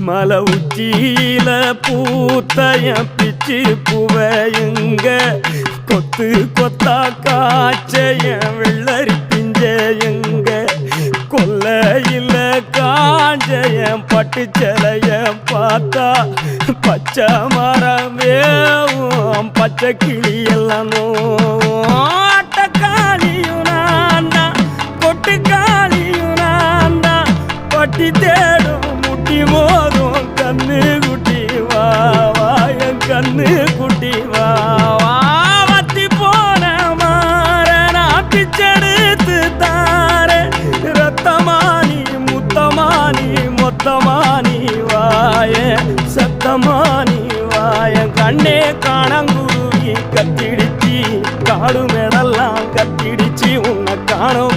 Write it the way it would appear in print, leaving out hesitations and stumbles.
மலை உச்சியில பூத்தைய பிச்சு பூவையுங்க கொத்து கொத்தா காய்ச்சைய வெள்ளரி பிஞ்சையுங்க கொல்லையில காஞ்சைய பட்டு சிலைய பார்த்தா பச்சை மரமேவும் பச்சை கிளி எல்லாம் ஆட்டக்காளியும் நான்தா கொட்டுக்காளியும் நான்தா பட்டி தேடும் முட்டி மோதும் கண்ணு குட்டி வா வா என் கண்ணு குட்டி வா வா வத்தி போன மாற நான் பிச்செடுத்து தார ரத்தமானி முத்தமானி மொத்தமானி வாய சத்தமானி வாய கண்ணே காணங்குருவி கத்திடுச்சி காடு மேடெல்லாம் கத்திடுச்சி உன்னை காணும்